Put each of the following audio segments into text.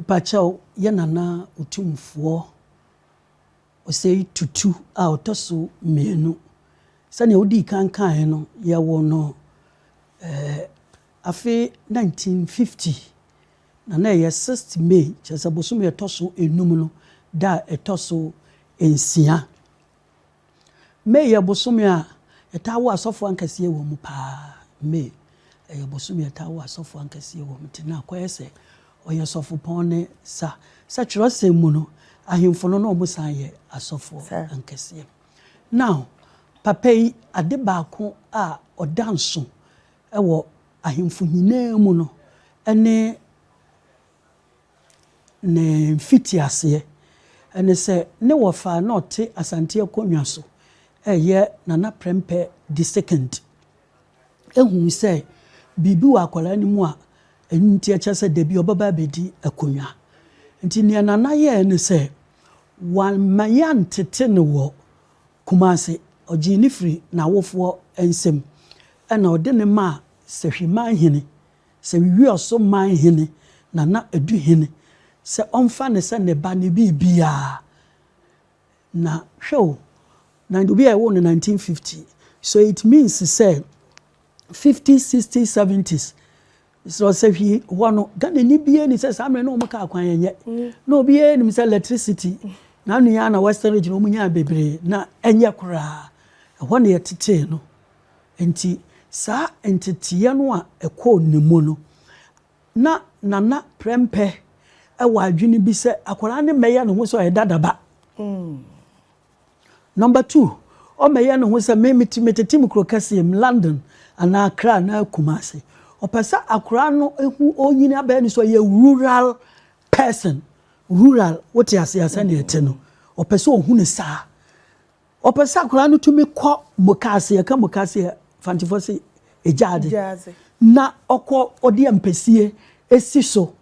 Pacho ye nana Otumfuo osei tutu a otoso mienu sane odi kan no ye wo no afi 1950 na ye 60 May chese bosom ye toso enum no da etoso ensia May ye bosom a etawo asofo ankase wo mu pa May ye bosom ye tawo asofo ankase wo mu tina kwese oye sofo pone sa chirose mu no ahemfo no no musan ye asofo ankase now papa yi ade baako a odanso ewo ahemfo nyina mu no ene ne fitiase ene se ne wofa na ote asante akonwa so eye nana prempe the second ehun se bibi wa akwala ni mu a enti achase de bi obaba bedi akonwa enti ne nana ye ne se wan mayan tete ne wo kumase oji ni free na wofo ensem ena ode ne ma se hwiman hene se wi oso man hene na edu hene se onfa ne se ne ba ne bibia na show na ndo bia wo no 1950 so it means say 50s 60s 70s so say hwi wono Ghana ni bia ni se samre no maka akwan yenye no bia ni se electricity na anu ya na western region omunya bebre na enye kura ehwo na yetete no enti sa entitiye no a ekọ nemu no na nana prempe ewa adwini bi se akwara ne meya no ho so edadaba number 2 o meya no ho se metetim krokase im London ana Accra na Kumasi opesa akwara no ehu onyini aba ni so ye rural person rural what ya se na ete no opesa ohu ne sa opesa akwara no tumi kọ mukase ya ka mukase fantifosi ejade na okọ odi ampesie esi so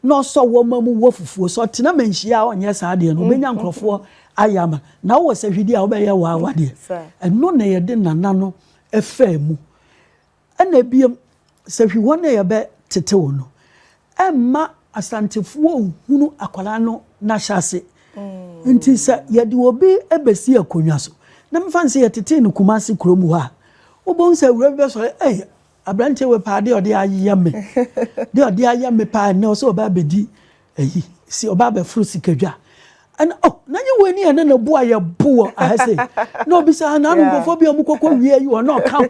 no so wo mamu wo fufuo so tena manhia onye sa de no benya nkrofo ayama na wo se hwidi a wo be ye wa wade eno na ye de nana no efemu ena biem se hwiwo na ye be tete wo no emma asantefuo hunu akwala no na hyase nti se ye de obi ebesi akonwa so na mfanse ye tete no Kumasi kromu ha obon se wura be so abrante we pa de ode ayame de ode ayame pa na so oba bedi si oba be fru sikadwa and na nye weni ene na bu aye bu ahase na obi sa na ngofo bi omukokọ wie yi o na ka ho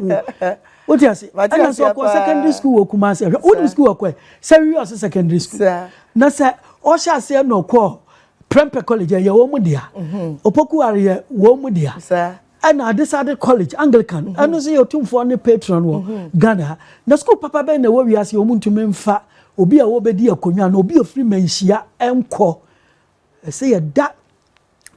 oti ase ana so ko secondary school wo Kumasi wo school akwa serious secondary school na se o sha ase na ko Prempe college ye wo mu dia opoku are ye wo mu dia and I decided college Anglican and no say Otumfuo ne patron wo Ghana na school papa be na wo wiase o muntu memfa obi a wo bedi akonwa na obi ofri manhia enko say that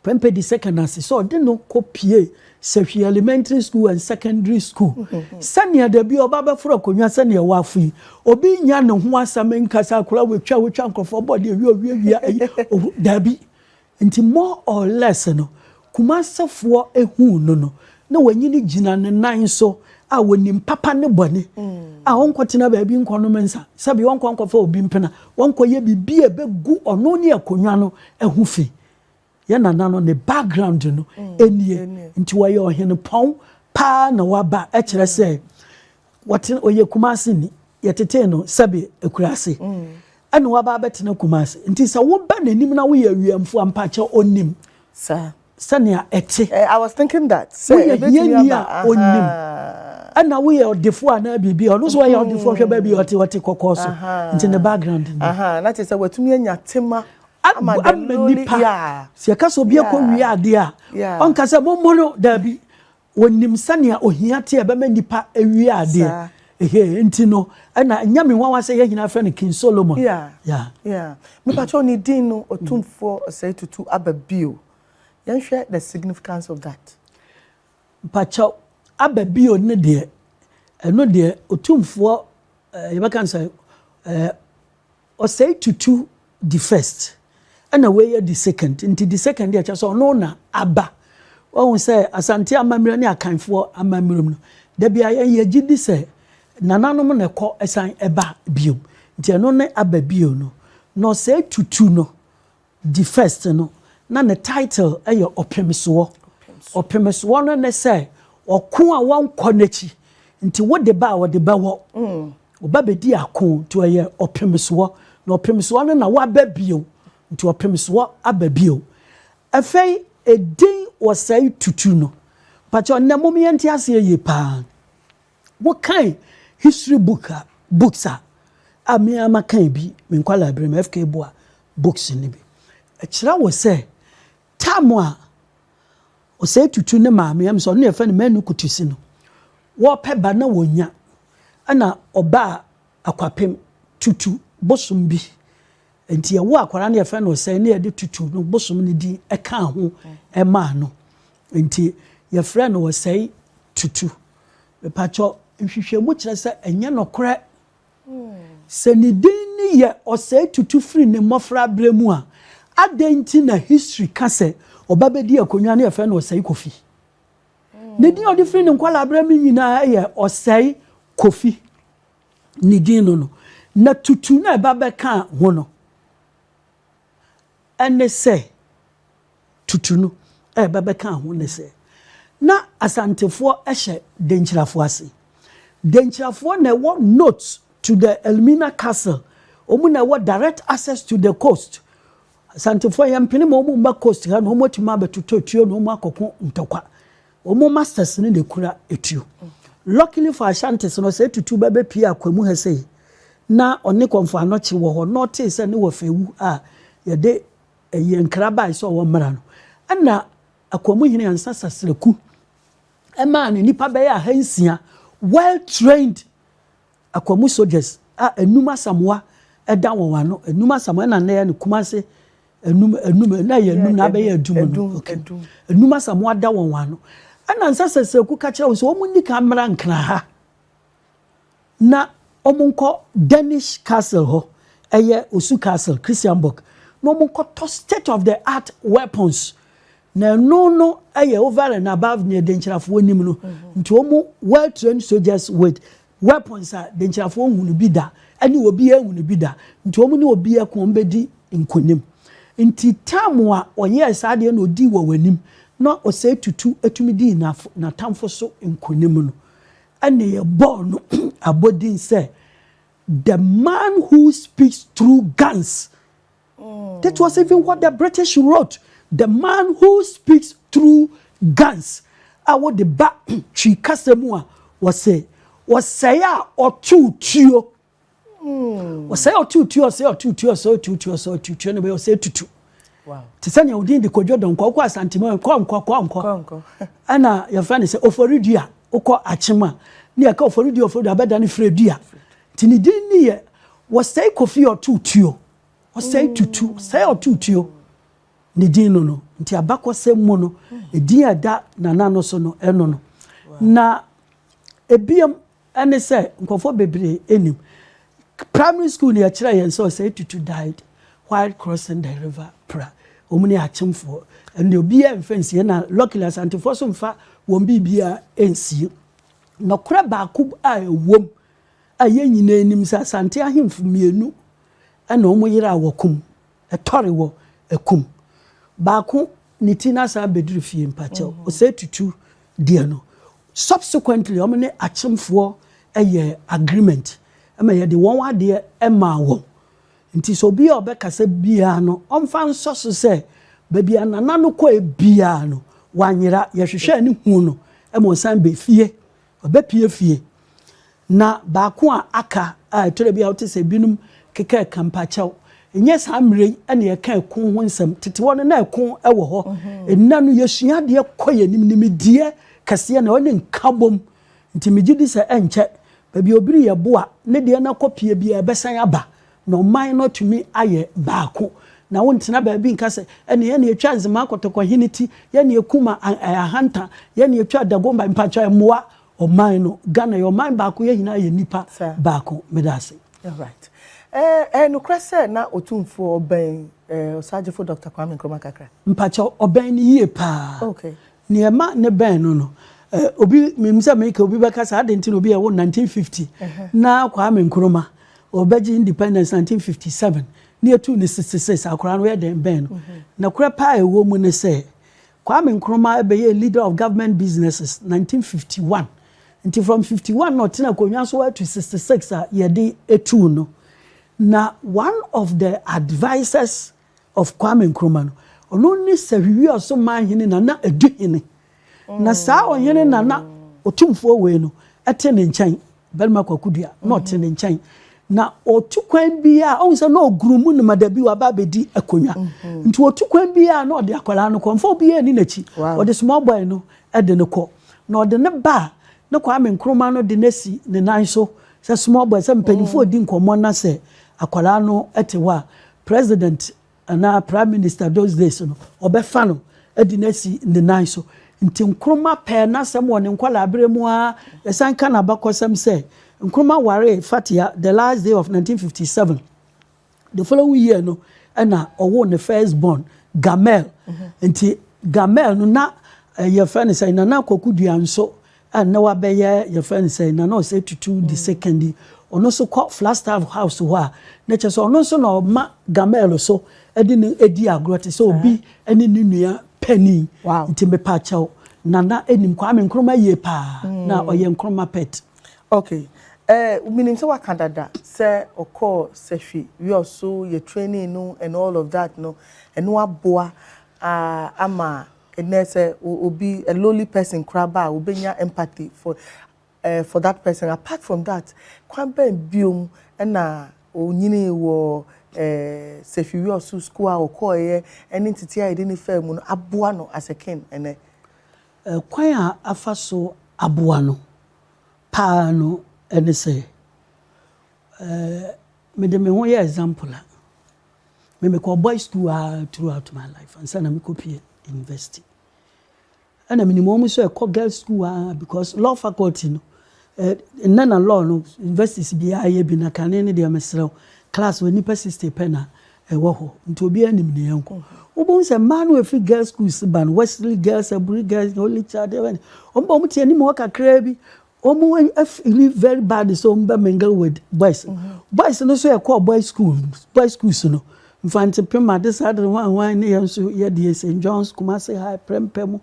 Prempe the second as so de no kopie Sehwi elementary school and secondary school sane da bi oba be fro akonwa sane wo afi obi nya ne ho asame nkasa akura wetwa nkofo body wi da bi nti more or less no Kumasafo ehu no na wanyini gina ne nan so a wonim papa ne bone a wonkotena ba bi nkono mensa sabi wonkonkofa obi mpena wonkoye bibie begu ono ne akonwa no ehu fi ye nana no ne background no enie nti waye ohene pon pa na waba e kire se wote oye Kumasi ni yetete no sabi ekurase ene waba betena Kumasi nti sa wo ba nanim na wo ye wiamfo ampache onim Sanya eti. I was thinking that. Say onim. And now we are defo na bibi. Ono so we are defo hwe ba bi ote kokoso. Into the background. That is what me nya tema amanipa. Se ka so bi akọ wi ade a. On ka se momono da bi wonim sanya ohia te e ba manipa ewi ade. Enti no na nyame nwa wase ye hina friend King Solomon. Yeah. Me pa cho ni din no Otumfuo osei tutu ababio. You share the significance of that. Pacho ababio ne de eno de Otumfuo you can say osei tutu the first and away the second into the second year so no na aba won say asante amamire ne akanfo amamirum no da bia ye gidi say nananom ne kọ esan eba biom nti eno ne ababio no no say tutu no the first no na ne title eye opemiso opemiso no ne say okon a won konechi nti wo de ba wo de ba wo oba bedi akon to eye opemiso no opemiso no na wa ba bio nti opemiso ababio afei edin wo say tutu no pacho na momenti ase ye pa wo kan history books a me ama kan bi me nkwa library me FK boa books ni bi e kira wo say tamo a o say tutu ne maame am so no ye fa ne manu kutusi no wo pe ba na wonya ana oba akwapem tutu bosum bi enti ye wo akwara ne ye fa no say ne ye de tutu no bosum ne di e kan ho e ma no enti ye fra no wo say tutu me pacho nhwehwemu kire se enye nokore se ni din ni ye o say tutu free ne mofra bremu a adenti na history ka se obabedi akonwa na efe na osai kofi ne din odi free ne nkwala bremu nyina ye osai kofi ni din no na tutu na babe ka ho no ene se tutu no babe ka ho ne se na asantefo ehye denchirafo ase denchirafo na wo notes to the Elmina Castle omuna wo direct access to the coast asantefo yampene mo mumba coast ha no motima betutotuo no makoko ntokwa omo masters ne de kura etuo luckily for Ashantis no say tutu bebe pia akwamu ha sei na one konfo Anokye wo ho notice se ne wo fewu a ye de ye nkraba so wo mra no ana akwamu hene ansa sasreku ema ne nipa be ya hansia well trained akwamu soldiers enuma samwa eda wonwano enuma samwa na na ya ne kumase enuma na ya enuma na be ya adum okay enuma samwa da wonwano ana nsa sasreku ka kire wo so omu nika mra nkra ha na omunko Danish castle ho eye Osu castle Christianborg no omunko to state of the art weapons na no eye over and above near denchirafo nim no nti omu well trained soldiers with weapons are denchirafo hunu bi da ani obi ehunu bi da nti omu ne obi ekon bedi nkonim nti tamwa oye sade na odi wo wanim na o say tutu etumi di na tamfo so nkonim no ane ye born no abodin say the man who speaks through guns. That was even what the British wrote. The man who speaks through guns. I would the back she Casemua was say or two tio. Was say or two tio, say or two tio, so two tio, so two tio, and say two. Wow. Tisanya udin the kojo don kwa santimo kwa. Ana your friend say oforidia oko achima. Ni aka oforidia abeda ni fredia. Tini din ni ye was say kofi or two tio. Was say tutu, say or two tio. Ni din no nti abakwa semmo no edin ada na nano so no eno no na ebiem ene say nkofo bebre enim primary school ni akira yen so say tutu died while crossing the river pra omuni achimfo and obi emfensi na luckily asantifo so mfa won bibia ensi no kura ba ku a ewom aye nyina enim sa asante ahemfo mienu ena omo yira awokum etore wo ekum baako nitina sa bedru fie mpache o say tutu die no subsequently o me achimfo eye agreement ema ye de won wade ema wo nti so bia obekasa bia no omfa nso so say babia nana no ko bia no wanyira ye hwehwe ani hu no ema san be fie obepie fie na baako a aka a tore bia o te se binum keke kampache enye samre ene ye kan ekon ho nsam tete won na ekon ewo ho enna no yesua de koye nimdie kase na won nkabom nti megidi se enche babi obiri ye boa ne de na kopie bia besan aba no man no tumi aye baako na won tena babi nka se ene ye na etwa nzema akotoko hiniti ye na ekuma ahanta ye na etwa dagomba mpacha emoa o man no Ghana yo man baako ye hina ye nipa baako medase. All right. No krese na Otumfuo ben osajefo Dr. Kwame Nkrumah kakra. Mpacha oben ni ye pa. Okay. Niema ne ben no. Obi memisa make obi baka sa adenti no bi e wo 1950. Na Kwame Nkrumah obeji independence 1957. near 266 akora no den ben na kura pa e wo mu ne say Kwame Nkrumah be leader of government businesses 1951 until from 51 not na konwa so to 66 ye de etu no na one of the advisors of Kwame Nkrumah no ono ni sahwi oso man hene na edu hene na saa ohene na otumfuo we no ete ne nkyɛn belma kwakudua na ɔte ne nkyɛn na otukwan bia on se na ogurumu ne madabi wa ba bedi akonwa nti otukwan bia na ɔde akwala no konfo bia ni nachi ɔde small boy no ɛde ne kɔ na ɔde ne ba na Kwame Nkrumah no de nesi ne nan so se small boy se mpanifo odi nkomo na se akwala no ɛte wa president na prime minister those days no ɔbɛfa no ɛde nesi ne nan so nti Nkrumah pɛ na sem wɔ ne nkwala abremu a esan ka na bakɔsɛm sɛ Nkrumah ware fatia the last day of 1957 the following year no na owo ne first born Gamel nti Gamel no na your friend say na kokudua nso na wabɛyɛ your friend say na no say tutu the second ono so call Flagstaff house ho a na kyɛ so ono so na ma Gamel so edi agroti so obi ani nua penny nti me pa kyɛw na enim Kwame Nkrumah ye pa na ɔyɛ Nkrumah pet. Okay. Meaning so what Canada say oko sehwi we also your training no and all of that no and no aboa ama and say obi a lowly person craba obenya empathy for that person. Apart from that kwamba biom na onyini wo sehwi we also school oko ye any titi identify mu no aboa no as a kin and kwan a afa so aboa no pa no and say me de me ho ye example me call boys school throughout my life and sana me copy university and I minimum so call girls school because law faculty no nana law no universities bi aye bi na kanene de amesrew class we nipa 60 pena wo ho nti obi anim ne yanko obon se man we free girls schools ban Wesley girls Aburi girls only child even ombo mu tie ni mo kakra bi omo live very bad so mba mingle with boys boys no so e call boys schools no infant prima this other one ne yanso ye de St John's Kumasi High prempem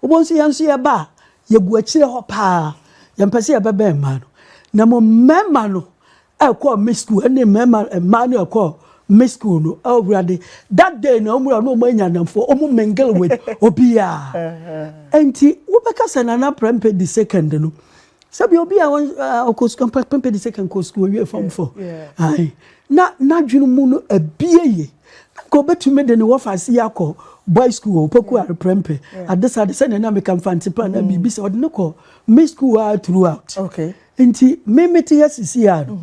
obon so yanso ye ba ye gu akire ho pa ye mpese ye bebe ma no na mo mema no e call miss school and mema man e call miss school no already that day no omura no manya namfo omo mingle with obia enti wo beka sanana prempe the second no sabi obi a okosku prempe the second ko school we from for ai na dwunu mu no abieye ko betume de ne wo fase yakọ boy school opoku are prempe adesa de say na me kan fantipa na bibi se odne ko miss school throughout okay enti memeti yasisi ya no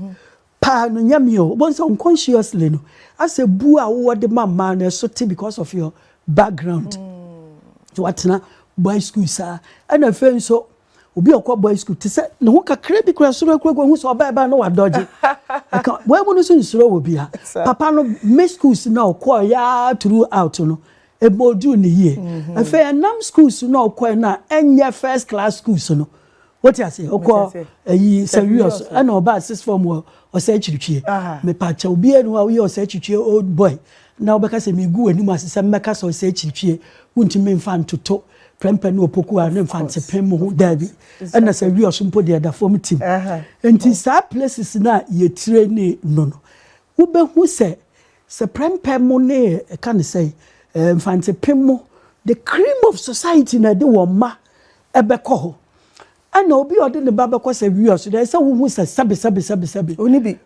pa no nyame o bon so unconsciously no as a bu a wo de mama na so te because of your background to watna boy school sa and afen so obi okwa boy school te say ne ho kakra bi kura soro kura hu so ba no wadoje aka boy mu no so nsoro wo bia papa no miss schools na okwa ya throughout no e modu ni ye afen nam schools na okwa na enye first class schools no what you say okwa serious and oba six form or say chirichie me pa cha obi enu a we say chirichie old boy na obeka say me gu ani masese meka so say chirichie wuntimi mfa ntoto prempe no opoku a ne mfa ntepem ho dabi na serious mpo de da form team enti sa places na ye train no wo be hu se prempe mo ne ka ne say mfa ntepem mo the cream of society na de wo ma ebekọ ho ana obi ode ne baba kwasa wios dey say wo hu say sabe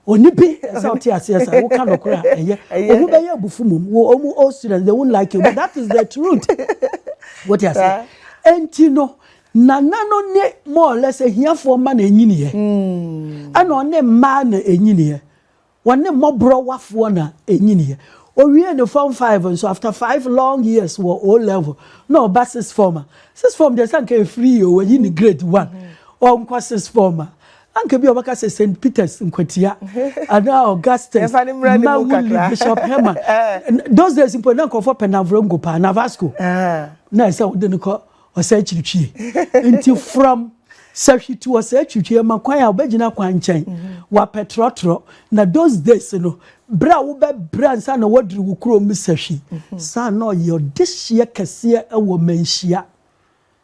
onibi say oti ase wo ka nokora eye ohu be ya bufu mum wo omu all students they won't like you but that is the truth what you say enti no nana no ne more or less hiafo ma na enyini ye ana one ma na enyini ye wone mobro wafo na enyini ye owie no form 5 and so after 5 long years were O level no basis former 6 form dey san can free o yin grade 1 or nkwa 6 former anke bi obaka say St Peter's nkwatia ana Augustus na Bishop Herman those days in Pona for Penavrongo pa Navasco na say we dey ko o say chirichie until from Sahwiti was a twitwe makwan a obegina kwan nkyɛn wa petrotro na those days no bra wo be bra nsa na wadru wo kuro mu sahwi sa na ye odehye kese ɛwɔ manhyia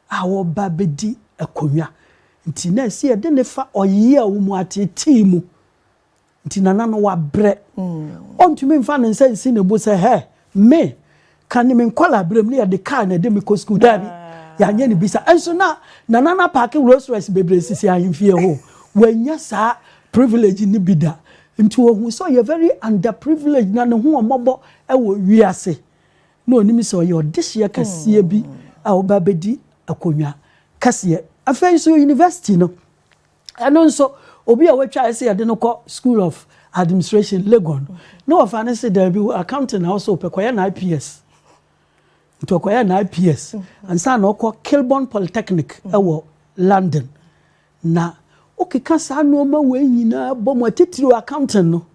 a wo ba bedi akonwa nti na se de ne fa oye a wo mu atete mu nti nana no wa bre ontumi mfa ne nsa nsi ne bo se he me kan me nkola brem ne de car na de me ko school da bi ya nya ne bisa enso na nana park Rolls Royce bebre sisi ahemfie ho wanya sa privilege ni bida nti ohun so you very underprivileged na ne ho omobo e wo wiase na onim so ye odehye kase bi a oba bedi akonwa kase afei so university no eno nso obi a watwa ese ye de no ko School of Administration Legon no of an say there be accounting also pekoya na IPS to akoya na IPS and sa na okọ Kilburn Polytechnic ewo London na okeka sa no ma we nyina bom atitiri accounting no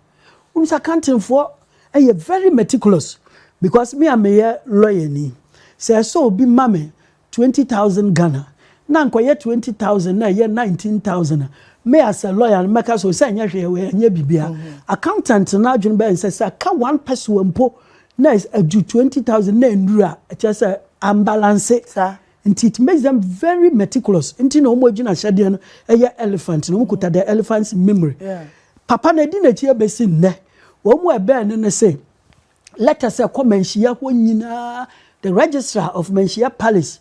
accounting for very meticulous because me am a lawyer ni say so be mame 20,000 Ghana na nkoye 20,000 na ye 19,000 me as a lawyer make so say nya hwe we nya bibia accountant na adwun be say ka one person mpo na is do 20,000 na ndura just unbalance sir and it makes them very meticulous nti na omo gina hyade no elephant no mukuta the elephant's memory papa na di na chi abesi nne wo mu ebe ne say let us say komanhia ho nyina the registrar of Manhia Palace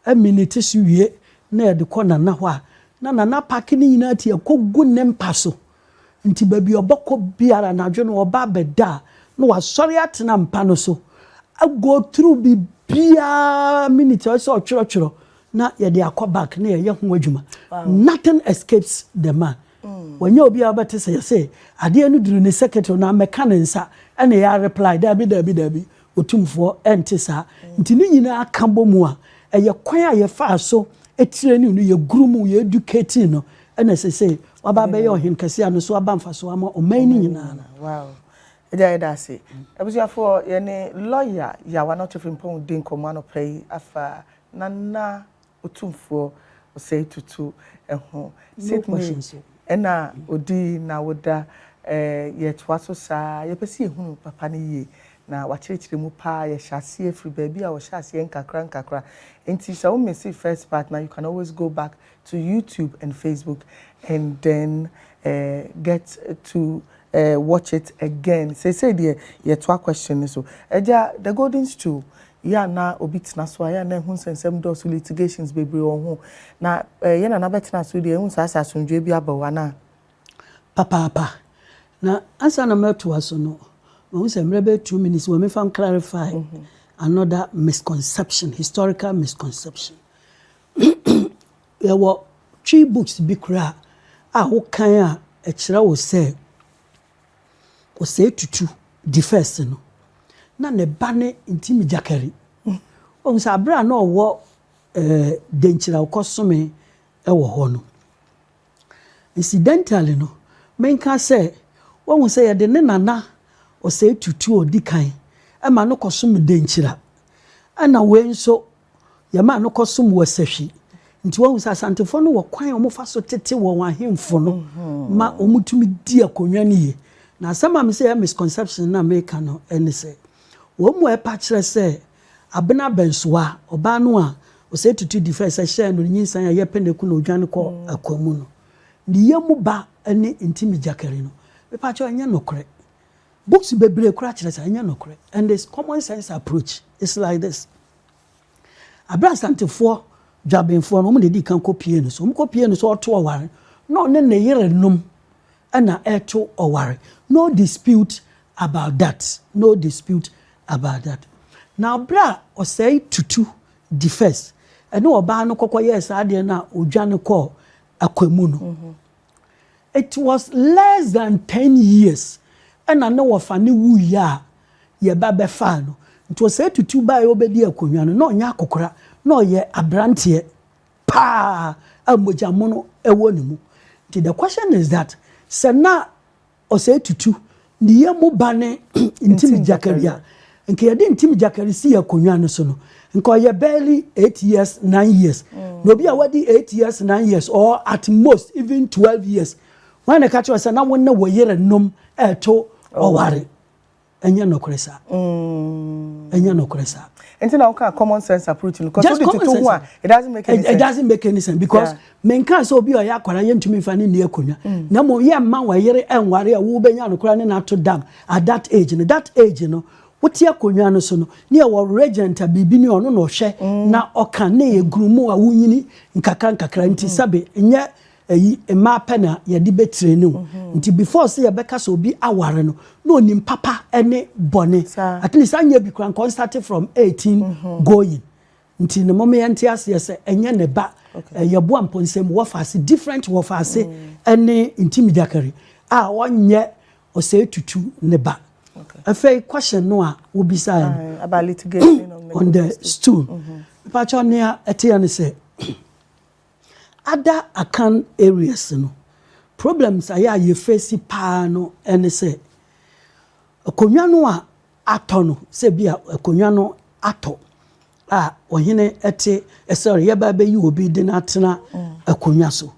a minute suwie na de kona na ho a na park ni nyina ti akogu ne mpaso nti ba bi oboko biara na dwe no oba beda no wasori atena mpa no so I go through bi bia minute so choro na ye de back na ye ho adwuma nothing escapes the man when you be able to say ade no duru ne secretary na meka ne nsa na ya reply dabi Otumfuo entisa nti ni nyina aka bomu a eye kwan a ye fa so etire ni no ye gurumu ye educate no na say waba be ye ohin kase ano so aba mfa so ama oman ni nyina wow eja da say abusuafo ye ne lawyer ya wa not frimpon din komo no pray afa nana Otumfuo say tutu eho sit me ena odi na woda ye twaso sa ye pese ehunu papa ne ye na wachirechiре mu pa ye hyase afri baby a wo hyase nkakra enti so we see first part now you can always go back to YouTube and Facebook and then get to watch it again say there ye to question so eja the golden stool ya na obitna so ya na hu sensem do so litigations bebre won ho na ye na betna so de hu sa asundwe bi abawa na papa na asa na meto aso no we say maybe 2 minutes we me fan clarify another misconception, historical misconception. There were 3 books bi kra a wo kan a kira wo say tutu the first no na ne ba ne ntimi jakari o say abra na wo denchira wo kosome e wo ho no incidentally no menka say wo say de ne nana o say tutu odi kan e ma no kosome denchira ana we nso ya ma no kosome wo sahwi nti wo say asantefo no wo kwan o mo fa so tete wo ahemfo no ma o mutumi di akonwa ne ye na some am say misconception na make no any say wo mu e pa kire say abena bensoa oba no a o say tutu di first share no nyinsan ya yepeneku no odwane ko akwamu no ni yemu ba ene ntimi jakari no be pa kire anya nokore books bebre kura kire say anya nokore and this common sense approach is like this abra santefo dwabenfo no mo de di kan kopie no so mo kopie no so oto oware no ne ne yere num ana eto oware no dispute about that now bra o say tutu the first ene oba no kokoye sa de na odwane ko akwamu no it was less than 10 years ana no wofa ne wu ya ye ba be fa no nto say tutu ba ye obedi akonwa no nya akokora no ye abrante pa amojamo no ewo ne mu. The question is that sana o say tutu niye mu bane intimi jakaria nke yɛde ntimi jakari si akonwa no so no nka ɔyɛ barely 8 years 9 years na obi a wadi 8 years 9 years or at most even 12 years when the catch was na wonna wo yere nom eto oware enye nokore sa enye nokore sa enti na won common sense approach because so the to ho it doesn't make any sense. It doesn't make any sense because men kan so obi oya akwara ye ntumi fa ne akonwa na mo ye ma wo yere enware a wo benya nokora ne na to dam at that age no wotia konwa no so no ne wo regent bibi ne ono no hwe na oka ne egurumu a wunyini nkakra nti sabe nye eyi ema pena ye di betre ne nti before say ye beka so obi aware no no nim papa ene bone at least anya bi kran kon start from 18 going nti ne mom ye ntia se ye enye ne ba ye bo amponsem wo faase different wo faase ene intimidiakari a wonye o say tutu ne ba. A fair question no will be silent about litigation on the stool. Pachonia etiane say other akan areas no problems aya ye face pa no ene say akonwa no a ato no say bia akonwa no ato a ohene ete sorry ye ba be yi obi de na tena akonwa so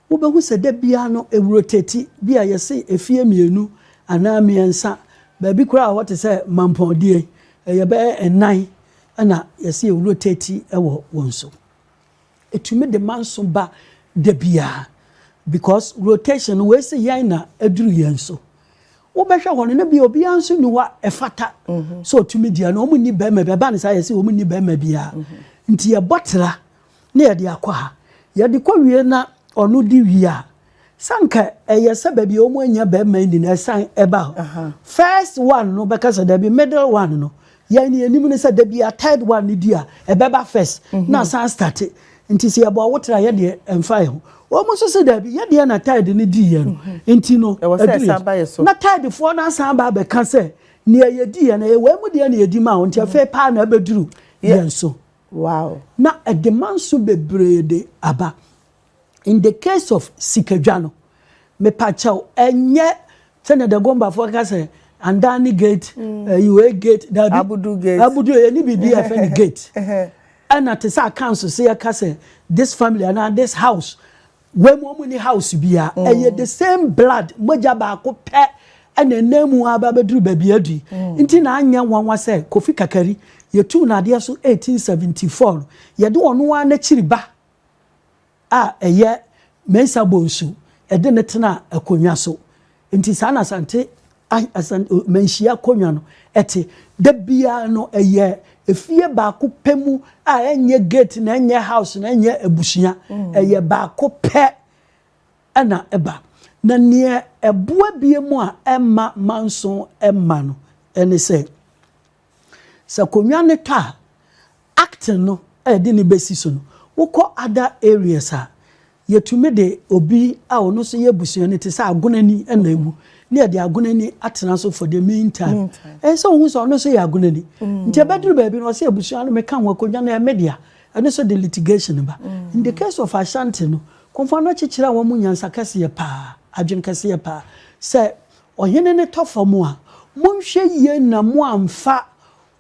wo be hu se da bia no e rotate bia ye say efie mienu ana miensa baby kura what say mampodie ye be enan na ye say rotate e wo wonso etumi de manso ba de bia because rotation we say yan na aduru yen so wo be hwe hono na bia obi anso ni wa efata so tumi dia na omu ni be ma ba ne say ye say omu ni be ma bia nti ye botela na ye de akwa ye de kwawie na ono di wia sanka eye sababi omu anya be ma ni na san eba first one no because there be middle one no ya ni enim ne say there be a third one ni dia ebeba first na san start nti se ebo wotra ye de emfa ho omu so se there be ye de na third ni di ye no nti no na third fo na san ba be ka say ne ye di ye na ye we mu de na ye di ma ho nti afa pa na abeduru ye so wow na a demand so bebrede aba. In the case of Sikejano, me pacho enye tene de gomba for ka say andani gate you gate that abudu any bibi afeni gate and at sa council say ka say this family and this house we mo muni house bia the same blood moja ba ko pe and enemu aba beduru baby adu nti na anya nwanwa say Kofi Kakari ye tu na de so 1874 ye de ono an chiriba a eye mensa bonsu ede ne tena akonwa so nti sana sante menhia konwa no ete da bia no eye efie ba ko pemu a enye gate na enye house na enye abusuya eye ba ko pe ana eba na ne eboa bie mu a emma manso emma no ene se konwa ne ta act no ede ne besi so no woko other areas a yetumi de obi a ono so ye busuani te sa agonani na egu ne de agonani atena so for the meantime so hu so ono so ye agonani nti abeduru ba bi no so ye busuani me kan wakonwa na media ene so the litigation ba in the case of Ashanti no konfa no chichira wo munyansa kase ye pa adwen kase ye pa se ohene ne tofamu a monhwe ye na mo amfa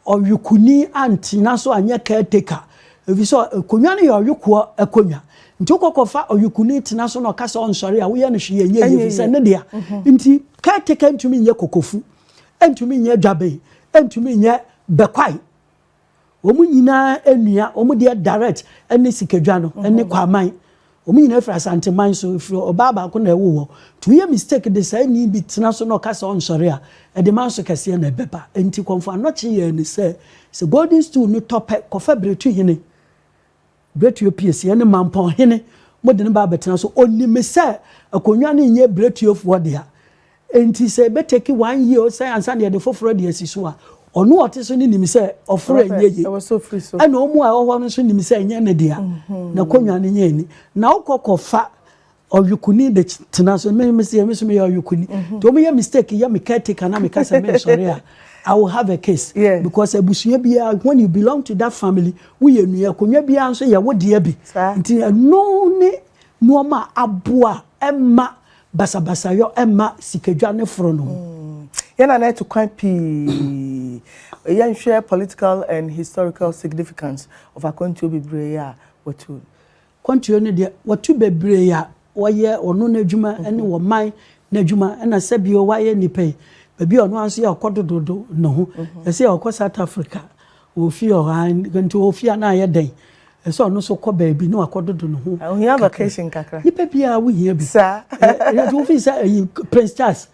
oyukuni antina so anya caretaker eviso konwa no ye oyuko akonwa nti kokofa oyukuni tina so no kasa onsori a wo ye no hwe ye yefise ne dia nti caretaker ntumi nye kokofu ntumi nye dwabe ntumi nye bekwai omu nyina enua omu de direct ene Sikedwa no ene kwaman omu nyina fra Asante man so fro obaba ko na ewo to ye mistake de say ni bi tina so no kasa onsori a e de man so kase na beba nti konfa no che ye ni say se golden stool no top kofa bretu hene bretu PS ene mampon hene modene ba betena so onime say akonwa ne nye bretu of wodea enti say be take 1 year say ansa de foforo de asiso a ono ote so ni nim say oforo enye was so free so ana omu a oho no so nim say enye ne dia na konwa ne nye ni na ukokofa oyukuni de tena so me say me so me oyukuni to me mistake ya me caretaker na me kasa me sorry a I will have a case because abusuya bia when you belong to that family we enua konwa bia nso ye wo de abi nti no ne no ma aboa emma basabasa yo emma Sikedwa ne fro no yana na to kwan pi yan share political and historical significance of Akwantuo bebree a watu Akwantuo ne de watu bebree a woye ono na adwuma ene wo man na adwuma na sebio waye nipa babi ono anso ya kodododo no ho ese ya ko South Africa ofi o han ganto ofi na ye den ese ono so ko baabi na akododo no ho ohia vacation kakra nipa bia wo hia bi sa ya ofi sa Prince Charles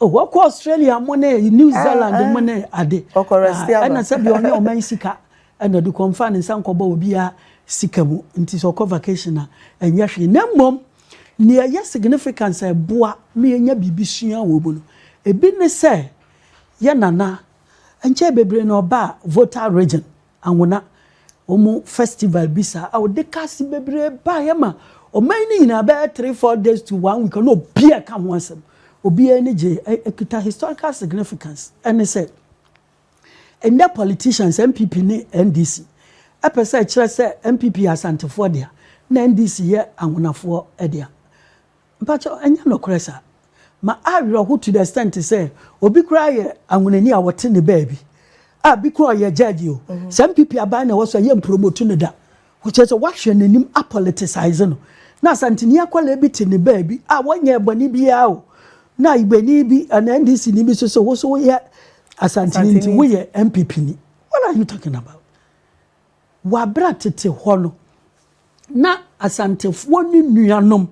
oh ko Australia mo na New Zealand mo na ade na sebio ono o man sika na du konfa ne sankoba obi a sikamu nti so ko vacation na enya hwe na mom ne ya significance boa me enya bibisua wo bu no ebi ne se ya nana enche bebre na oba voter region anwona omu festival bisa a de kasi bebre ba ya ma o man ni na ba 3-4 days to 1 week no bia ka ho asem obi ene je ekita historical significance ene se and the politicians MPP ni NDC apesa kire se MPP asantefo dia na NDC ye anwonafo edia mpacho enya no kresa ma awiro who to the extent say obi kura ye anwonani a wote ne baabi a bi kura ye judge o MPP aban na woso ye promote ne da which is what hwe nanim a politicize no na asanteni akwala bi te ne baabi a wonye boni bia o na ibani bi an NDC ni bi so wo so ye asanteni nti wo ye MPP ni what are you talking about wa bratete ho no na asantefo ni nuanom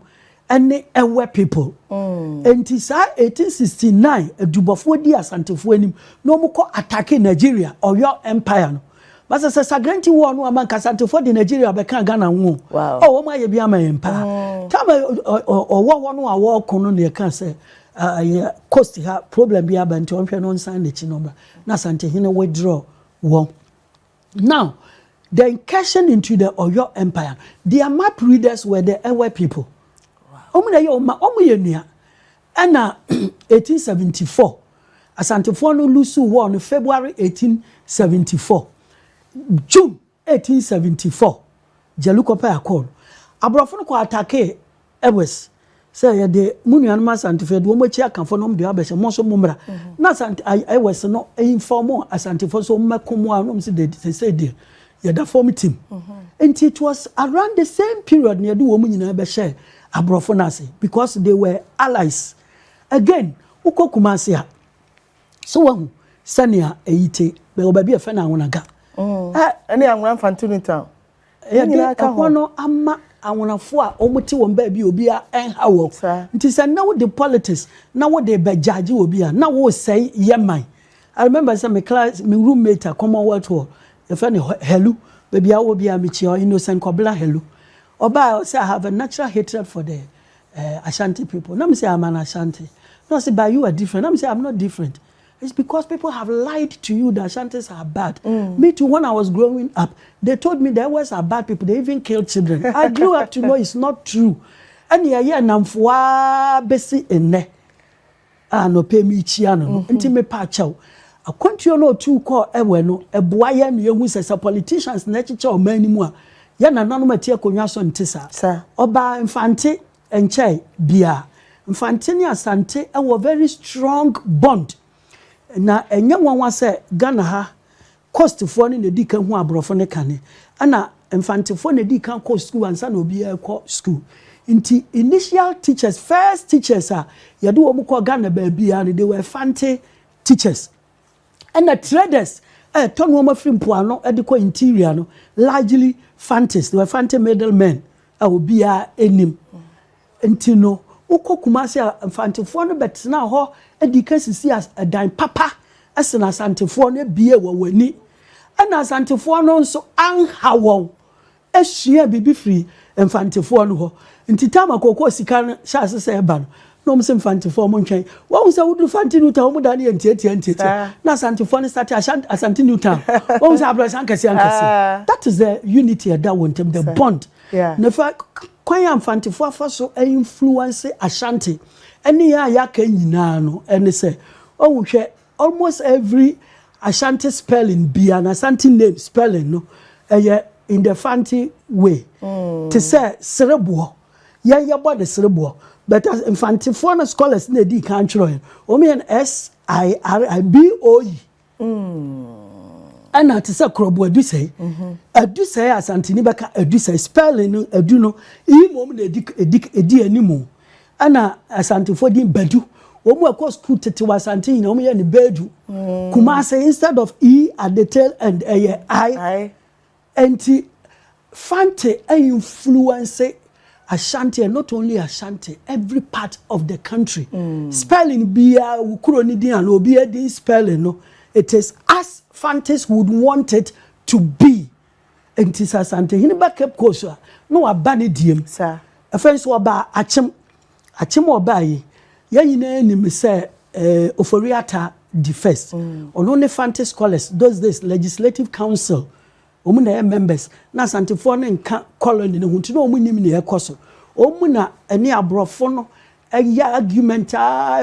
ene ewe people enti sa 1869 adubofo di asantefo anim no mko attack Nigeria Oyo Empire no basa sa sagranti war no amanka asantefo di Nigeria be kan Ghana wo wo ma ye bia ma empire tama owo no awo kono ne kan say coast ha problem bia ba nti onhwe no nsan ne chi no bra na asantehene withdraw wo now the incursion into the Oyo Empire, their map readers were the Ewe people. Omu and 1874, Asantefo no lusu war on February 1874, June 1874, Jalukope Accord. Abrofo ko attaque Ewes. Say ya de munuan ma Asantefo de wo chi akanfo no de abese mo so mumra. Na Ewes no inform Asantefo so makomo anom se de say de the form team. And it was around the same period near the woman in Abeshe, Abrofonasi, because they were allies. Again, Uko Kumasia. So, Sania, Eite, there will be a fan I want to go. Any young man from Tunitown. One Amma, I want to four, almost one baby will be a hour. It is now the politics, now what they be judge will be a now will say, Yamai. I remember some class, my roommate at Commonwealth Hall. The funny hello, baby, I will be a mature innocent cobbler hello. Oba say I have a natural hatred for the Ashanti people. Let me say I'm an Ashanti. No, say by you are different. Let me say I'm not different. It's because people have lied to you that Ashantis are bad. Me too, when I was growing up, they told me there was are bad people. They even killed children. I grew up to know it's not true. And yeah, namfwa besi ene. No pay me chiano. Inti me pachow. Akwantuo no tu call ewe no eboaye no yehu se politicians na chiche o mani mu a ya nanano matie konwa so ntisa oba Mfante enchai bia Mfante ni Asante ewo very strong bond na enye nwanwa se Ghana ha coast fo ni di kan hu abrofo ne kane ana Mfante fo ne di kan ko school ansa na obi ko school inti initial teachers first teachers ya do wo ko Ghana ba bia they were Fante teachers. And the traders, turn woman from Puano, adequate interior, no, largely Fantes, they were Fante middlemen, I will be a enim. Entino, Uko Kumasia and Fantefono, but now ho, education see as a dime papa, as an Asantefono beer were ni. And as Antefono so how as she be free and Fantefono, and Titama Coco Sican, Shas say ban. No mse Mfantefo mo ntwen wa wo se wudu Fante Newtown mo dane entieti na Asantefo ne start Asante Newtown wa wo se abrosan ankase that is the unity that want them the bond na fa kwan ya Mfantefo afa so influence Ashanti ene ya ka nyina no ene se o hwe almost every Ashanti spelling be an Asante name spelling no in the Fante way to say cerebro ya body cerebro. But as Mfantefo scholars na di kan chiro o me SIRIBOE ana te se krobo adu sei adu sei asante ni beka adu sei spelling no adu no mom na edi animu ana asante fo din badu omu akọ school tete wasante na omu ye ni bedu Kumase instead of e at the tail end I enti Fante influence Ashanti, and not only Ashanti, every part of the country. Spelling be Ukuroni and Obi spelling no. It is as Fantes would want it to be. And it is Asante. He never kept course. No abanidium. Sir. A friend so about Achim Obaye. Yine say Oforiata the first. Only Fantes scholars, those days legislative council. Omu na members na santifo ne nka colony ne hunti na omu nim ne ekoso omu na eni abrofo no eya argument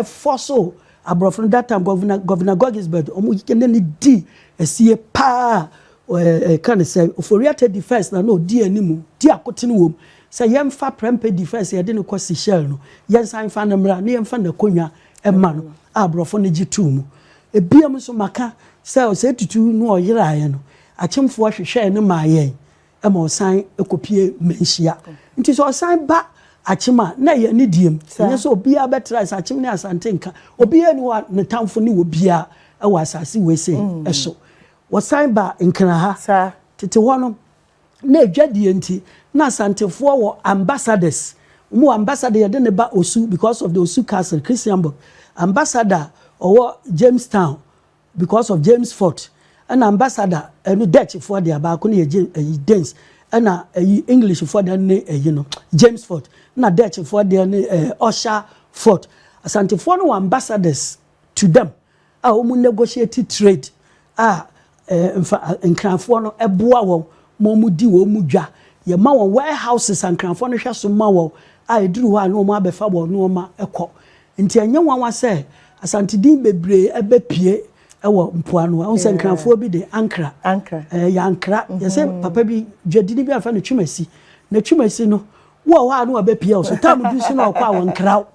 fosso abrofo that time governor Gogisbert omu kene ne di esie pa can say oforiate defense na no di animu di akote ne wom say yemfa prempe defense ye de ne kwasi shell no yensan fa na mra ne yemfa na konwa ema no abrofo ne gitum ebiam so maka say o say tutu no oyira aye no Achimfo hwehwe ne maayen e ma osan ekopie menhia nti so osan ba achima na ye ne diem ne so obia betra achim ne asante nka obia ni wa ne tamfo ne obia e wa asase we se eso osan ba nkra ha tete wono na adwadie nti na asantefo wo ambassadors mu ambassador ye de ne ba Osu because of the Osu Castle Christianburg ambassador or Jamestown because of James Fort an ambassador Dutch for the abakuni dance and English for the James Fort na Dutch for the Osha Fort asante for no ambassadors to them omu negotiate trade nkranfo no eboa wo mo di wo mu dwa ye ma wo warehouses and nkranfo no hwe so ma wo eduru ho no mo abefa wo no ma ekọ nti enye wanwa se asante din bebre ebepie ewo mpoano a unse nkranfo bi de ankra ya ankra ye se papa bi dwadini bi afa ne twumasi na twumasi no wo ha no abepia so tam du si na okwa awon kraw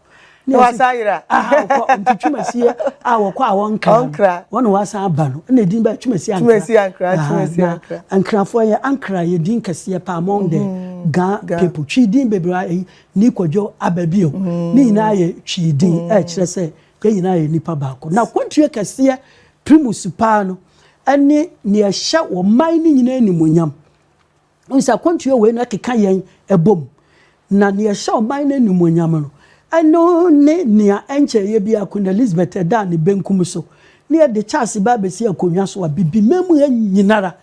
ne wasayira okwa twumasi a wokwa awon kraw wono wasa aba no na din ba twumasi ankra ankrafo ye ankra ye din kase pa among the ga people twi din bebra ni kwadwo ababio ni na ye twi din e kire se ye nyina ye nipa baako na kwantue kase primus pano ene ne ehya wo man ni nyina animonyam unsa kwantue we na keka yen ebom na ne ehya wo man ni animonyam no eno ne nia enche ye bia Queen Elizabeth da ne benkum so ne de Charles ba besi akonwa so bibi memu nyinara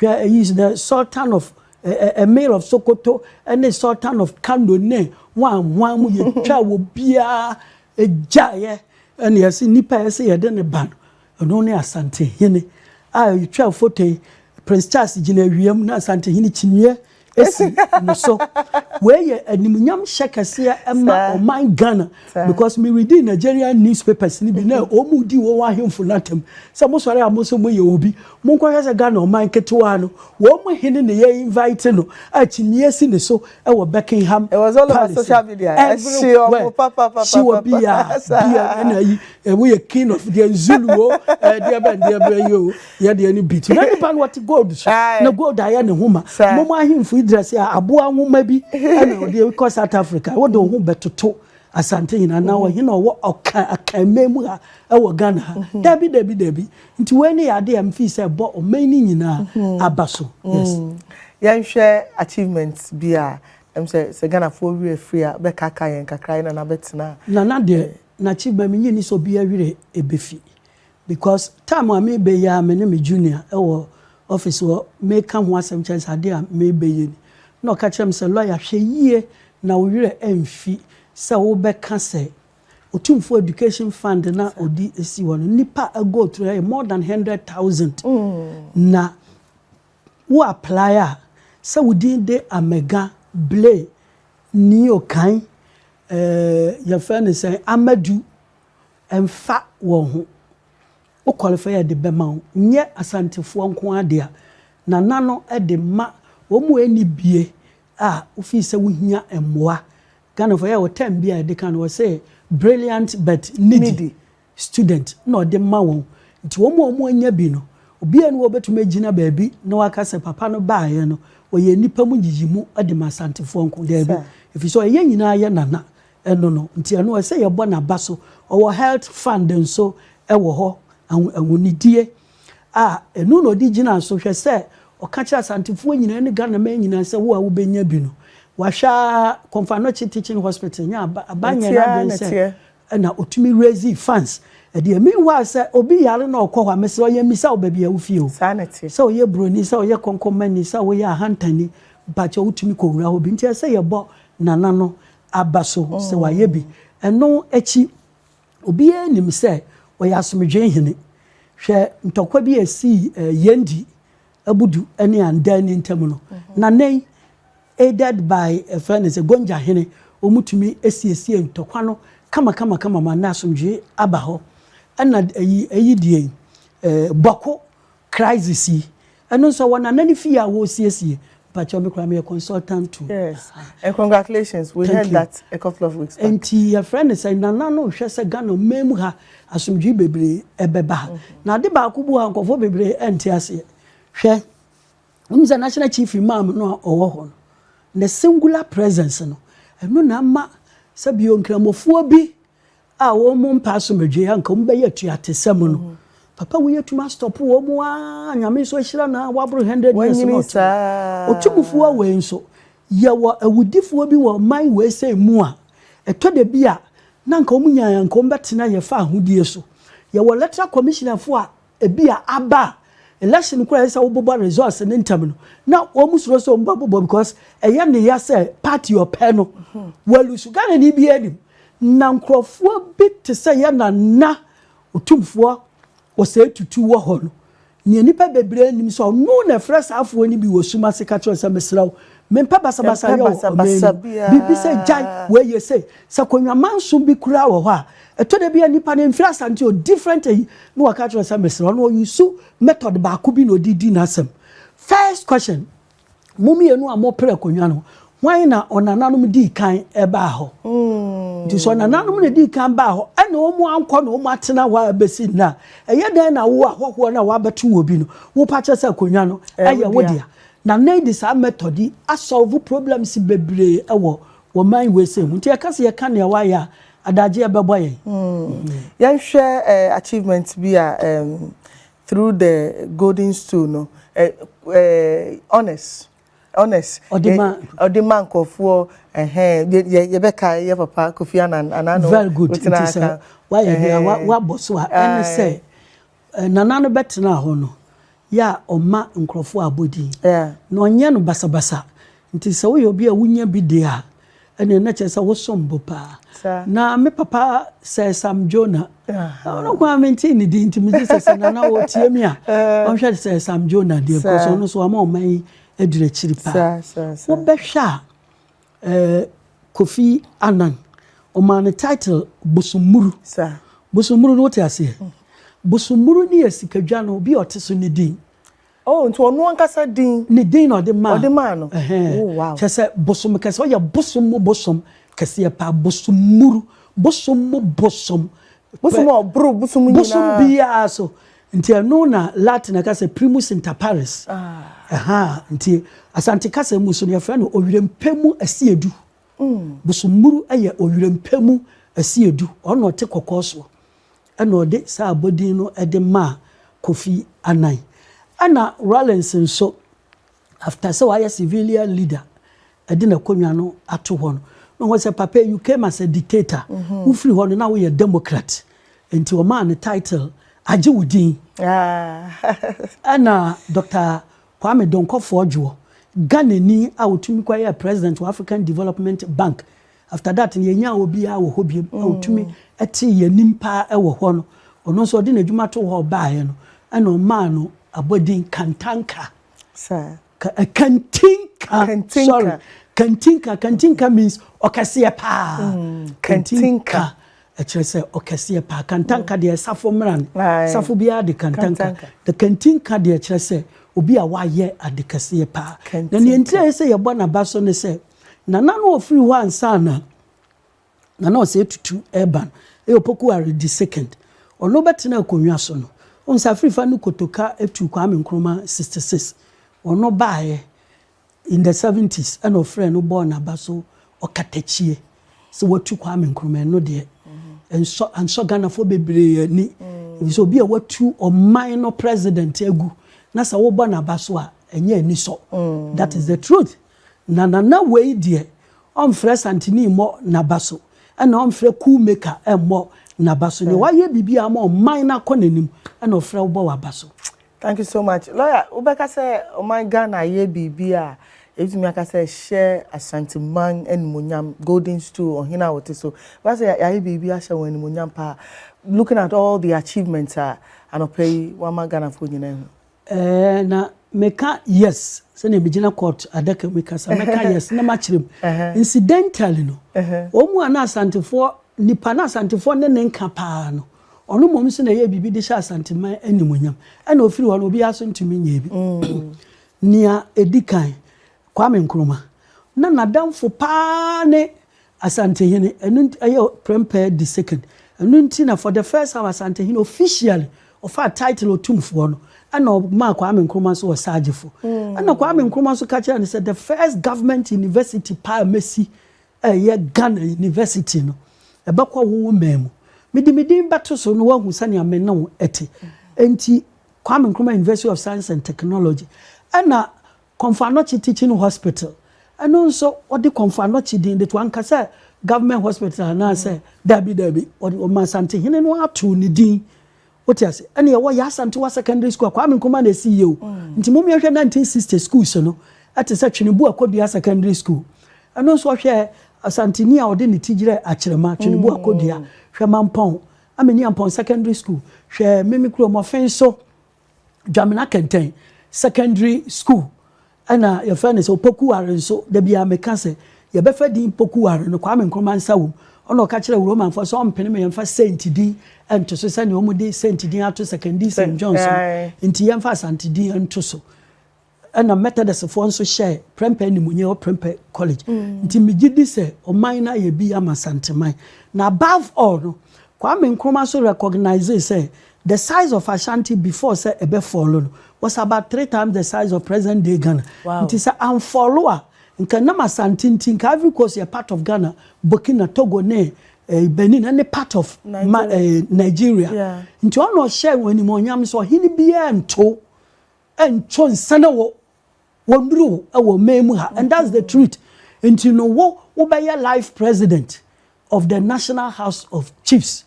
hwe is the Sultan of a male of Sokoto and the Sultan of Kando ne wan mu ye twa wo bia ejaye ene yesi nipa yesi ye de ne ban no ne asante hene you twa photo Prince Charles gina wiem na asante hene chinye esi no so we ye animunyam shekase ema oman Ghana because me reading Nigerian newspapers ni bi na omudi wo wa hemfo natem se mo sore amoso mo ye obi mo nkwa hwese Ghana oman ketewa no wo mo hene ne ye invite no a chinye esi ne so e wo Buckingham it was all over social media she will be and we a king of the Zulu dia ben yo ye de ani beat na ni pan what gold na gold aya ne homa mo mo ahemfo dress ya aboa nwoma bi na de ko South Africa wo de ho betoto asante hina na wo hina wo akamemu a wo Ghana dabi nti we ni ade am fi say bo o mani nyina abaso yes yan hwe achievements bia em say Ghana for we free a be kaka yen kakra na betina na de na achievement me ni so bia wire ebefi because time am be ya me ne me junior wo office wo make ho asem chance ade a me be yeni no ka chem se lawyer hwe yie na wo wire emfi se wo be ka se Otumfuo education fund na odi esi wono nipa go through more than 100,000 na wo apply se wo din de amega blay ni okan ya fane se amadu emfa wo ho o qualify de bema nye asantefo nko ade na nano e de ma wo mu eni bie ofi se wo hia emmoa Ghana for your time bia de kan wo say brilliant but needy student no de ma won nti wo mu anya bi no obi enu obetuma gina baabi na waka se papa no baaye no oye nipa mu gigimu ade masantefo nko debi if so ye nyina ye nana eno no nti eno se ye bɔ na baso owo health fund nso ewo ho awonidie enu no di gina so hwɛ se oka kira santefo nyina ne Ghana ma nyina se wo a wo benya bi no wahwa Anokye teaching hospital nya abanye na den se na otumi raise funds ede meanwhile say obi yare na okọ hwa mese oye misa obabi awufie o sanity say oye broni say oye konkomani say oye ahantani bacha otumi ko wura obi ntia say yebo nana no abaso say waye bi eno echi obi enim say oye asomdwe hene hwe ntokwa bi esi yendi abudu ene andani ntam no nanai aided by a friend is a gonja hene omutumi esiesie ntokwa no kama ma asomdwe aba ho ana ayi die bako crisis eno so wona nani fia wo siesie but you become a consultant too. Yes. And congratulations. We heard that a couple of weeks back. And your friend say nana no hwe se Ghana memu ha asomdwe bebre ebeba. Na de ba kubu ha nkofo bebre enti ase. Hwe unza national chief imam no owo ho. The singular presence no eno na ma sabio nkramofo bi a wo mo mpa asomdwe ha nka mbe yatuate sem no. Papa we yatuma stop wo mo a nyame so hira na wabro 100 years no. Otumfuo we nso ye wo awudifuo bi wo man we say mu a etode bi a na nka omunya nka ombetena ye fa ahodie so ye wo electoral commissioner fo a ebi a aba election kura say wo bobo results ne ntam no na omusuro so mbabobo because eye ne ya say party or pen no walusu Ghana ni bi adim na nkrofo bi te say ye na Otumfuo o say tutu wo ho no ni nipa bebre nim so no na fresh afo ni bi wo suma se ka cho se mesraw mempa basabasa yo bibi say jai where you say sakonwa manso bi kura wo ho a eto de bia nipa ne mfira sante o different no waka cho se mesraw no yusu method ba ko bi no didi na asem. First question mumi enu amopere konwa no wan na onananom di kan eba ho nti so onananom ne di kan ba ho ana omu ankọ na omu atena wa besi na eye dan na wo ahọhọ na wa betu obi no wo pa che se konwa no eye wo dia na need sa method a solve problems bebre ewo wo man we say nti e ka se ye ka na wa ya adaje ebebo ye yan share achievement bi a through the golden stool no honest Odima nkofo ye beka ye papa Kofi Anano very good it is why wa boso a ene say nana no betena ho no ya oma nkrofo abodi na onye no basabasa nti se wo ye obi a wunya bi de a ene na che se wo sombo pa na me papa say Sam Jonah no kwa menti ni di nti mi se nana wo tie mi a on hwe say Sam Jonah de because ono so ama o man edure chiripa wo behwa Kofi Annan o man title Bosomuru Bosomuru no te ase Bosomuru ni esikadwa no bi oteso ni din nti onu ankasa din ni din no de man no wow chese bosom kese o ya bosom kese pa Bosomuru bosom obro bosom nyina bosom bia so nti eno na Latin akase primus inter pares nti asante kase muso ne yefra no owirempemu asiedu Bosomuru eye owirempemu asiedu ono te kokoso eno de sa abodin no ede ma Kofi Annan ana Rollins nso after so why civilian leader ede na konwa no ato ho no wo say papa you came as a dictator who free ho no na we a democrat nti o man title aje wudin ana Dr. Kwame Donkofo Ojo Ghana ni a otumi kwaye president of African Development Bank after that ye nya obi a wo hobie otumi ete ye nimpa e wo ho no ono so de na dwuma to ho baaye no ana o man no abodin kantanka sir kantinka sorry kantinka means okase pa kantinka actually say okase pa kantanka de safo mran safo bia de kantanka the kantinka de actually say obi a waye adekase pa na ne ntire say ye bo na baso ne say nana no ofiri ho ansa na o say tutu urban e opoku are the second ono betena akonwa so no Onsa Afrifa no kotoka etu Kwame Nkrumah 66 ono baaye in the 70s and of friend no born abaso okatachie so watu Kwame Nkrumah no de and so Ghana for bebre ni so be a watu o minor president egu na sa wo born abaso a enye ni so that is the truth na way de on fresh antini mo nabaso and on frɛ cool maker mo nabaso ni waye bibia mo minor konanim and of frɛ wo wabaso. Thank you so much. Lawyer, Ubeka say, oh my Ghana, ye bibia. If me aka say share Asante man and Munyam golden stool or hina what so. But say ye bibia share when Munyam pa. Looking at all the achievements and pay one Ghana for you na meka yes. Se ne bigina court adaka meka sa meka yes na machirem. Incidentally no. Omu ana Asantefo nipa na Asantefo ne nka pa no. Onu mom se na ye bibi de sha Asanteman animunyam e na ofiri ho obi aso ntumi nya bi nia edikan Kwame Nkrumah na nadamfo pa ne Asantehene enu aye prempare the second enu nti na for the first time Asantehene officially of a title Otumfuo no ana ma Kwame Nkrumah so wasagefo ana Kwame Nkrumah so kacha and said the first government university pa Messi ye Ghana University no e bakwa wo memu Midi battle so no one who sani amena eti enti Kwame Nkrumah University of Science and Technology ana Anokye teaching hospital and also what the Anokye din the one kasa government hospital na say dabi or Asantehene no atu ni din what you say and ya Asante secondary school Kwame Nkrumah na CEO nti mum ye 1960 school so no at say Twenibu Akodua secondary school and also hwe Asanteni a ode ni tigire akyerema Twenibu Akodua hwe Mampon ameni Ampon secondary school hwe Memikro Mofenso Dwamena Kenten secondary school ana your friend is Opokuware so da bia meka se ye befa din Pokuware no Kwame Nkrumah nsawum ono ka kire Roman for so mpene me yemfa Saint din ento so sane omu di Saint din ato secondary St Johnson nti yemfa Asante din ento so ana Methodist for nso share prempe ni munye o prempe college nti migidi se o minor ye bi ama Asanteman na above all no Kwame Nkrumah so recognize say the size of Ashanti before say ebe follow was about 3 times the size of present day Ghana. Wow. It is an follower. Nka na Asante nka every course a part of Ghana, Burkina, Togo, Benin, and a part of Nigeria. Yeah. Nti ono share when ni monyam so hini bia nto nsana wo wondru ewo memu ha and that's the truth. Nti no wo be your life president of the National House of Chiefs.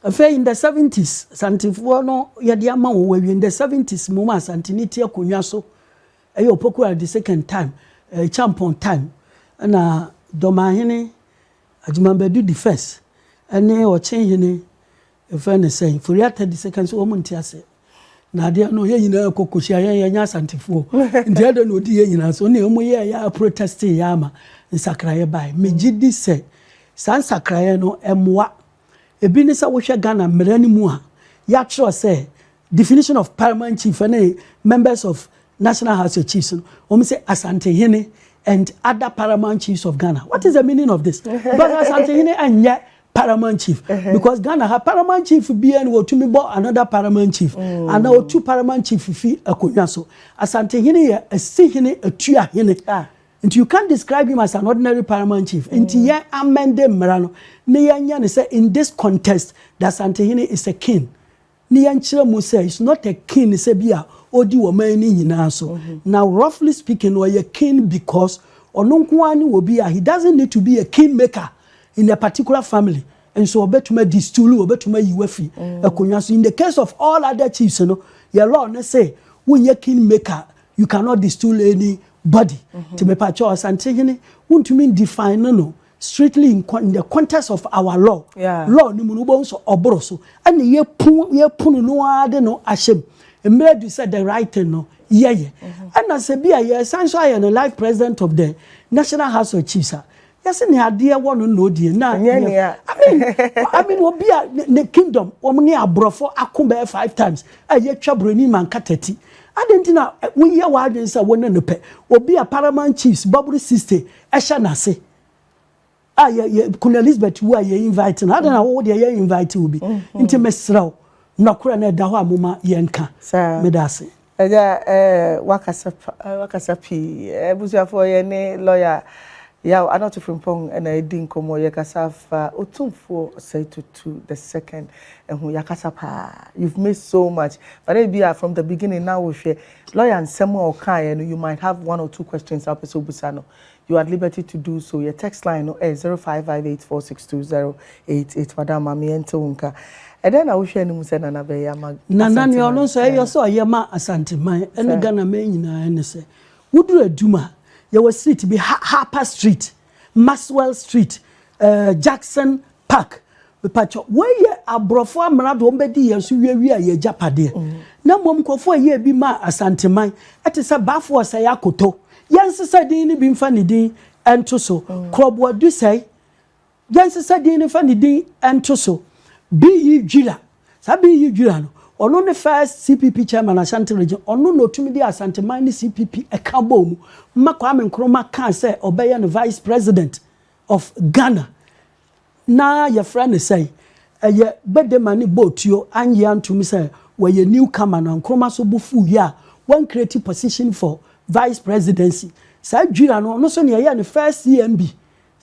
In the 70s, Asantefo no yedi ama wo in the 70s muma Asanteni tie akonwa so eyo Opokuware the second time champion time na Domahene Ajimambedu the first ene Ochenhene efene say Furiata the second so omo ntiase na ade no ye nyina kokohia ye nya Asantefo nti ade no di ye nyina so ne omo ye ya protest ya ama nsakraye bai megidi say san sakraye no emwa ebi ni sa wo hwe Ghana mmerani mu a ya tro say definition of paramount chief and members of National House of Chiefs say Asantehene and other paramount chiefs of Ghana. What is the meaning of this? Because Asantehene and yet paramount chief because Ghana have paramount chief be and wo to me bo another paramount chief and now 2 paramount chief fi akonwa so Asantehene ye asihene atua hene and you can't describe him as an ordinary paramount chief. And ye amende mrano. Ne say in this contest that Asantehene is a king. Ni yanchira mu say it's not a king say bia odi wo man ni nyina so. Now roughly speaking we a king because ononkwani wo bia he doesn't need to be a king maker in a particular family. And so obetuma distulu obetuma yiwafi akonwa so in the case of all other chiefs no your law na say when you king maker you cannot distill any body to me pacho Asantehene won't mean define no strictly in the context of our law law ni mu no bo so oboro so and ye punu no ade no ahyem emre do say the right thing no and as a be a essential and a life president of the National House of Chiefs yes ni ade won no die na I mean wo be the kingdom wo ne abrofo akomba 5 times ye twabroni man katati adentina we ye wa adwen say won no pe obi a paramount chiefs Baburi sister ehya nase ye Colonial Elizabeth who are invite na adena wo de ye invite obi nti mesraw nokora na da ho amoma yenka medase wakasa pi busuafo ye ne lawyer ya Anokye and I didn't come or Yakasafa Otumfuo the second and who Yakasapa. You've missed so much. But maybe from the beginning now we share lawyer and Samuel Kai and you might have 1 or 2 questions up so Busano. You are at liberty to do so. Your text line 0558462088 Madam Mamiente Unka. And then I will share Nimusen and Abeya. Nanani ono so you so yema asante man ene Ghana me nyina ene se. Wuduru aduma your street be Harper Street, Maxwell Street, Jackson Park. Pacho where abrofo amrado ombedi yesu wiawia ye japade. Na mom kofo ye bi ma asanteman. Ate se bafo se yakoto. Yansesa din ni bi mfa ni din ento so. Krobo du sei. Yansesa din ni fa ni din ento so. Bi yi dwira. Sabi yi dwira no. Ono ne first CPP chairman Ashanti region ono no tumi di Asante man ni CPP ekabo mu makwa amenkroma kan say obeye no vice president of Ghana na your friend say eye bedema ni botuo anye antumi say we newcomer na nkroma so bufu ya one creative position for vice presidency sa dwira no no so ne ye ne first CMB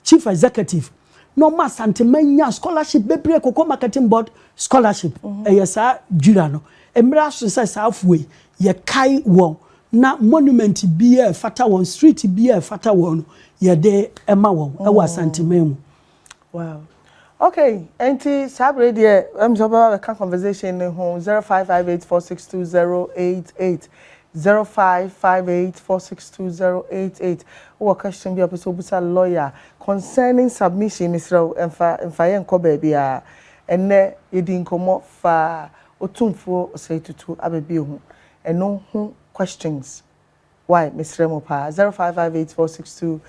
chief executive no ma Asante manya scholarship bebre koko marketing board scholarship sa dwira no emra so say sa afwe ye kai won na monument biye fata won street biye fata won ye de ema won e wa Asante memu. Wow. Okay, enti sabre de am so ba ka conversation ho 0558462088 0558462088 or question be episode busa lawyer concerning submission Mr. Emfa yenko baby a enne yedi nkomo fa Otumfuo Osei-Tutu abebi ho eno ho questions why Mr. Mopa 0558462088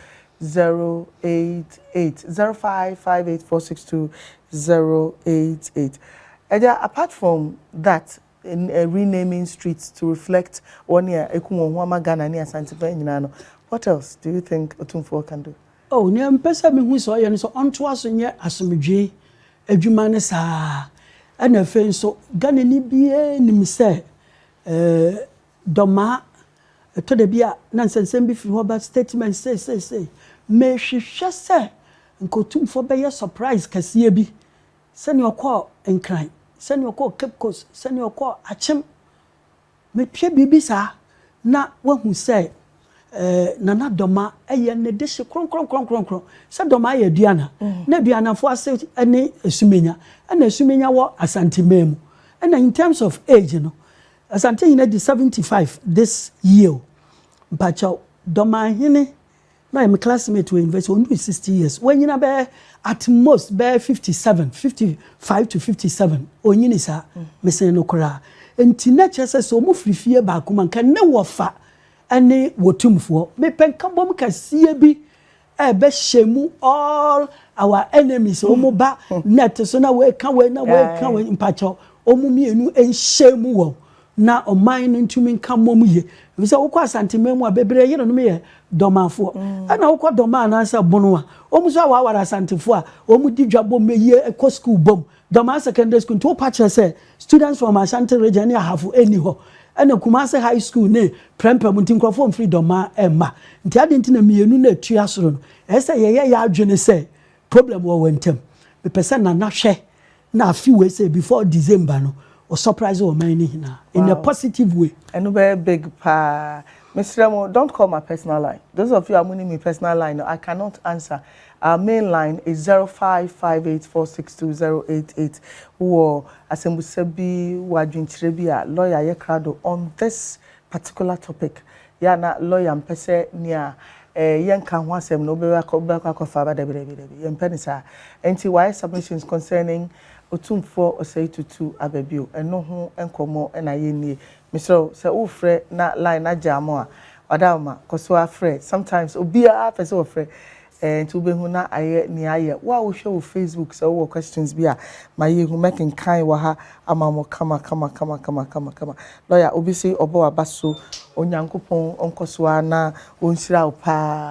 0558462088 apart from that in renaming streets to reflect one year Ekumo Ghana ni Asante nyina. What else do you think Otumfuo can do? Oh, ne mpesa me hu so ye so onto aso nye asomdwe adwuma ne saa ana fe so Ghana ni bie nim se doma to de bia na nsensem bi fi ho ba statement say me hwehwe se nkotumfo be ye surprise kase bi se ne okọ enkran se ne okọ Cape Coast se ne okọ achem me pye bibi sa na wahu se nana doma eye ne de hye kron se doma ye duana na duana fo ase ene esumenya na esumenya wo Asante memu and in terms of age Asante hina di 75 this year mpacha doma hine na my classmate we invest on 60 years when you be at most be 55 to 57 onyini sa mesen no kora enti na chese so mo frifie ba kuma kan ne wofa ane Otumfuo me penka bom kasie bi be shemu all our enemies omo ba net so na we kan we mpacha omo mienu enshemu wo na oman ntumi nka mom ye bisa wokọ Asante memu abebre ye no me domafo ana wokọ doma na asa bono a omu so awara Asantefo a omu di dwabo meye eko school bom doma secondary school to patch say students from Ashanti region ne hafu eni ho ana Kumase high school ne prempem ntinkrofo mfri doma emma nti ade ntina mienu na atua soro no ese ye ya adwene say problem wo wentem be person na hwe na afi we say before December no or surprise or many in a positive way. And very big pa. Mr. Remo, don't call my personal line. Those of you are money me personal line, I cannot answer. Our main line is 0558462088. Or Asembu Sebi Wajinchirebia lawyer Yekrado on this particular topic. Yana lawyer mpese nia Nya Nkwa wasem no be kwa faba debi yempenisa. Enti why submissions concerning Otumfuo Osei-Tutu abebio eno ho enkomo na yenie Mr. se wo frɛ na line na jamo a wadama koso afrɛ sometimes obia pese wo frɛ nti obehu na aye ni aye wa wo hwɛ wo Facebook se wo questions bi a maye hu making kan wa ha amamo kama lawyer obi say obo abaso onyankopon onkoso na onhyira wo pa